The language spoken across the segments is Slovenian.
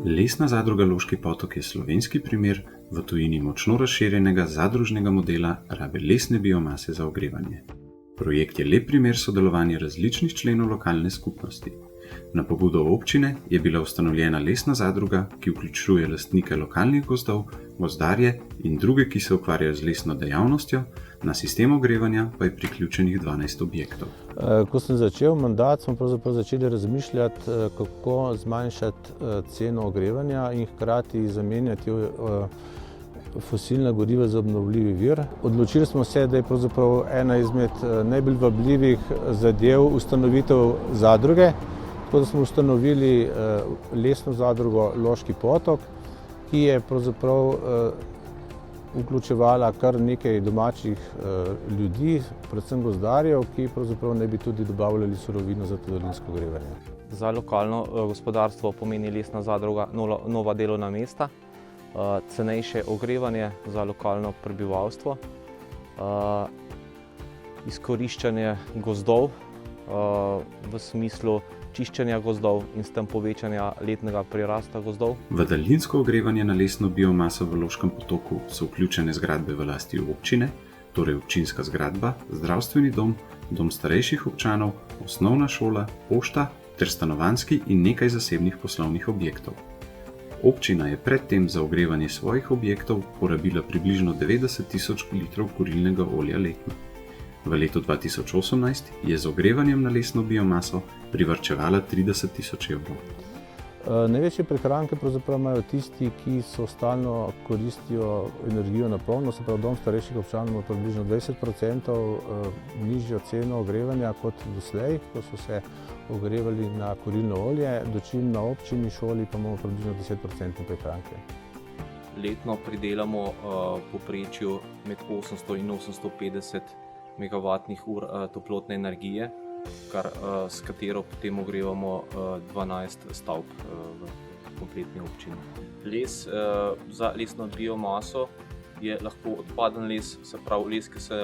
Lesna zadruga Loški Potok je slovenski primer v tujini močno razširjenega zadružnega modela rabe lesne biomase za ogrevanje. Projekt je lep primer sodelovanja različnih členov lokalne skupnosti. Na pobudo občine je bila ustanovljena lesna zadruga, ki vključuje lastnike lokalnih gozdov, gozdarje in druge, ki se ukvarjajo z lesno dejavnostjo, na sistem ogrevanja pa je priključenih 12 objektov. Ko sem začel mandat, smo pravzaprav začeli razmišljati, kako zmanjšati ceno ogrevanja in hkrati zamenjati fosilna goriva za obnovljivi vir. Odločili smo se, da je pravzaprav ena izmed najbolj vabljivih zadev ustanovitev zadruge. Tako da smo ustanovili lesno zadrugo Loški Potok, ki je pravzaprav vključevala kar nekaj domačih ljudi, predvsem gozdarjev, ki pravzaprav naj bi tudi dobavljali surovino za to daljinsko ogrevanje. Za lokalno gospodarstvo pomeni lesna zadruga nova delovna mesta, cenejše ogrevanje za lokalno prebivalstvo, izkoriščanje gozdov v smislu čiščenja gozdov in s tem povečanja letnega prirasta gozdov. V daljinsko ogrevanje na lesno biomaso v Loškem Potoku so vključene zgradbe v lasti občine, torej občinska zgradba, zdravstveni dom, dom starejših občanov, osnovna šola, pošta ter stanovanjski in nekaj zasebnih poslovnih objektov. Občina je predtem za ogrevanje svojih objektov porabila približno 90 tisoč litrov kurilnega olja letno. V letu 2018 je z ogrevanjem na lesno biomaso privarčevala 30 tisoč evrov. Največje prihranke pravzaprav imajo tisti, ki stalno koristijo energijo na polno, se pravi dom starejših občanov ima približno 20% nižjo ceno ogrevanja kot doslej, ko so se ogrevali na kurilno olje, dočim na občini, šoli pa imamo približno 10% prihranke. Letno pridelamo v povprečju med 800 in 850 megavatnih ur toplotne energije, s katero potem ogrevamo 12 stavb v kompletni občini. Les za lesno biomaso je lahko odpaden les, se pravi les, ki se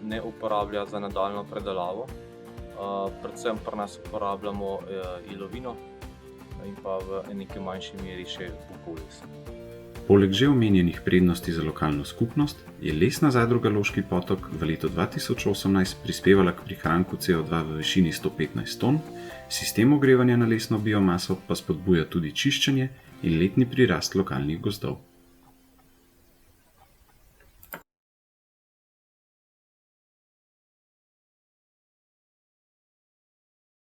ne uporablja za nadaljnjo predelavo. Predvsem pri nas uporabljamo ilovino in pa v nekaj manjši meri še bukov les. Poleg že omenjenih prednosti za lokalno skupnost je lesna zadruga Loški Potok v letu 2018 prispevala k prihranku CO2 v višini 115 ton, sistem ogrevanja na lesno biomaso pa spodbuja tudi čiščenje in letni prirast lokalnih gozdov.